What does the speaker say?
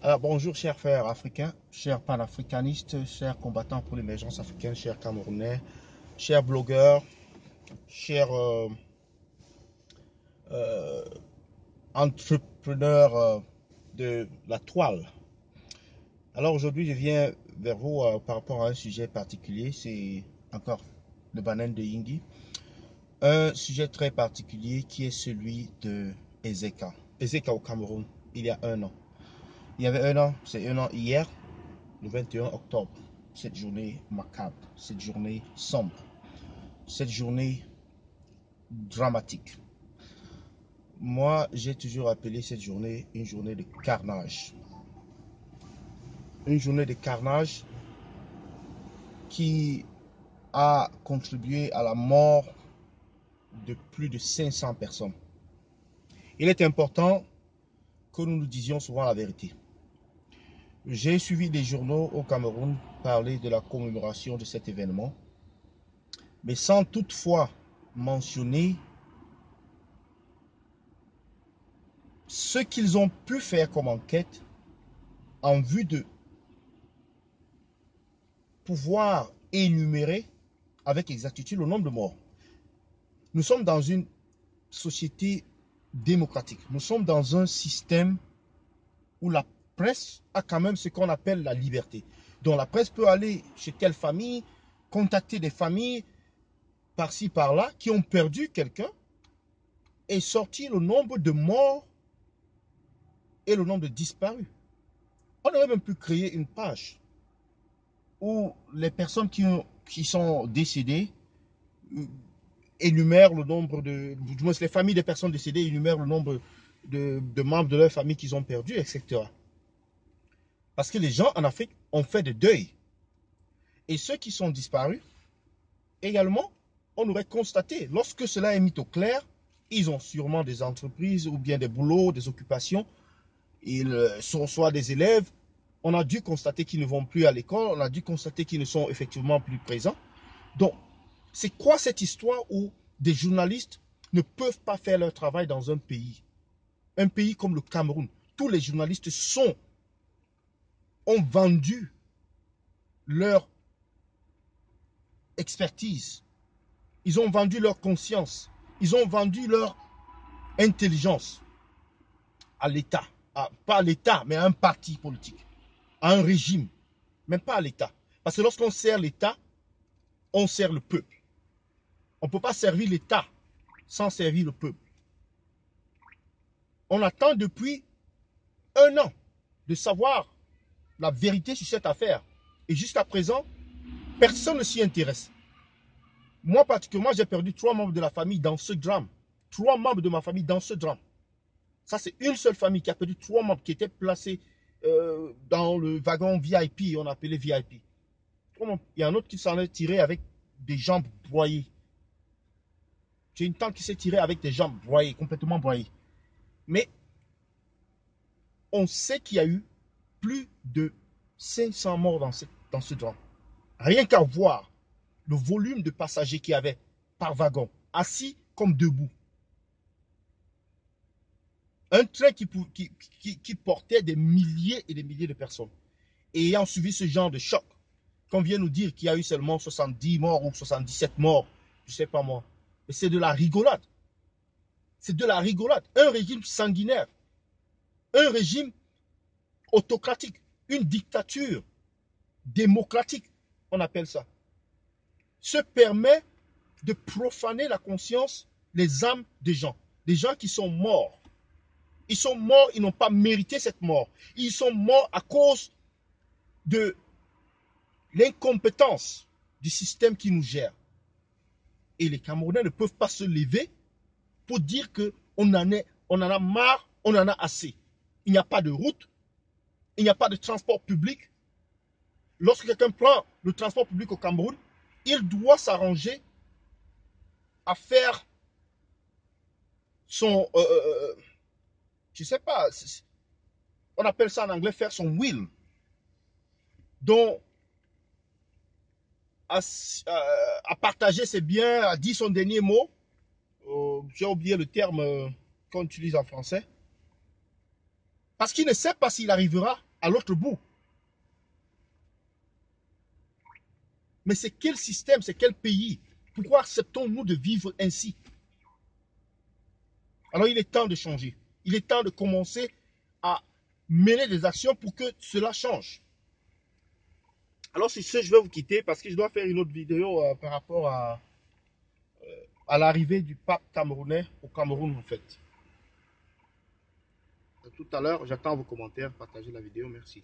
Alors bonjour chers frères africains, chers panafricanistes, chers combattants pour l'émergence africaine, chers Camerounais, chers blogueurs, chers euh, entrepreneurs de la toile. Alors aujourd'hui je viens vers vous par rapport à un sujet particulier, c'est encore le banane de Yingui. Un sujet très particulier qui est celui de Ezeka. Ezeka au Cameroun, il y a un an. Il y avait un an, c'est un an hier, le 21 octobre. Cette journée macabre, cette journée sombre, cette journée dramatique. Moi, j'ai toujours appelé cette journée une journée de carnage. Une journée de carnage qui a contribué à la mort de plus de 500 personnes. Il est important que nous nous disions souvent la vérité. J'ai suivi les journaux au Cameroun parler de la commémoration de cet événement, mais sans toutefois mentionner ce qu'ils ont pu faire comme enquête en vue de pouvoir énumérer avec exactitude le nombre de morts. Nous sommes dans une société démocratique. Nous sommes dans un système où la presse a quand même ce qu'on appelle la liberté. Donc la presse peut aller chez telle famille, contacter des familles par-ci, par-là, qui ont perdu quelqu'un et sortir le nombre de morts et le nombre de disparus. On aurait même pu créer une page où les personnes qui sont décédées énumèrent le nombre du moins les familles des personnes décédées énumèrent le nombre de membres de leur famille qu'ils ont perdus, etc. Parce que les gens en Afrique ont fait des deuils. Et ceux qui sont disparus, également, on aurait constaté, lorsque cela est mis au clair, ils ont sûrement des entreprises ou bien des boulots, des occupations, ils sont soit des élèves. On a dû constater qu'ils ne vont plus à l'école, on a dû constater qu'ils ne sont effectivement plus présents. Donc, c'est quoi cette histoire où des journalistes ne peuvent pas faire leur travail dans un pays? Un pays comme le Cameroun, tous les journalistes ont vendu leur expertise, ils ont vendu leur conscience, ils ont vendu leur intelligence à l'État, pas à l'État, mais à un parti politique, à un régime, même pas à l'État. Parce que lorsqu'on sert l'État, on sert le peuple. On ne peut pas servir l'État sans servir le peuple. On attend depuis un an de savoir la vérité sur cette affaire. Et jusqu'à présent, personne ne s'y intéresse. Moi, particulièrement, j'ai perdu 3 membres de la famille dans ce drame. 3 membres de ma famille dans ce drame. Ça, c'est une seule famille qui a perdu 3 membres qui étaient placés dans le wagon VIP, on appelait VIP. Il y a un autre qui s'en est tiré avec des jambes broyées. J'ai une tante qui s'est tirée avec des jambes broyées, complètement broyées. Mais on sait qu'il y a eu plus de 500 morts dans ce drame. Rien qu'à voir le volume de passagers qu'il y avait par wagon, assis comme debout. Un train qui portait des milliers et des milliers de personnes. Et ayant suivi ce genre de choc, qu'on vient nous dire qu'il y a eu seulement 70 morts ou 77 morts, je ne sais pas moi. Mais c'est de la rigolade. C'est de la rigolade. Un régime sanguinaire. Un régime autocratique. Une dictature démocratique, on appelle ça, se permet de profaner la conscience, les âmes des gens. Des gens qui sont morts. Ils sont morts, ils n'ont pas mérité cette mort. Ils sont morts à cause de l'incompétence du système qui nous gère. Et les Camerounais ne peuvent pas se lever pour dire qu'on en a marre, on en a assez. Il n'y a pas de route, il n'y a pas de transport public. Lorsque quelqu'un prend le transport public au Cameroun, il doit s'arranger à faire son... je ne sais pas, on appelle ça en anglais faire son will. Donc, à partager ses biens, à dire son dernier mot. J'ai oublié le terme qu'on utilise en français. Parce qu'il ne sait pas s'il arrivera à l'autre bout. Mais c'est quel système, c'est quel pays? Pourquoi acceptons-nous de vivre ainsi? Alors il est temps de changer. Il est temps de commencer à mener des actions pour que cela change. Alors sur ce, je vais vous quitter parce que je dois faire une autre vidéo par rapport à l'arrivée du pape camerounais au Cameroun en fait. À tout à l'heure, j'attends vos commentaires, partagez la vidéo, merci.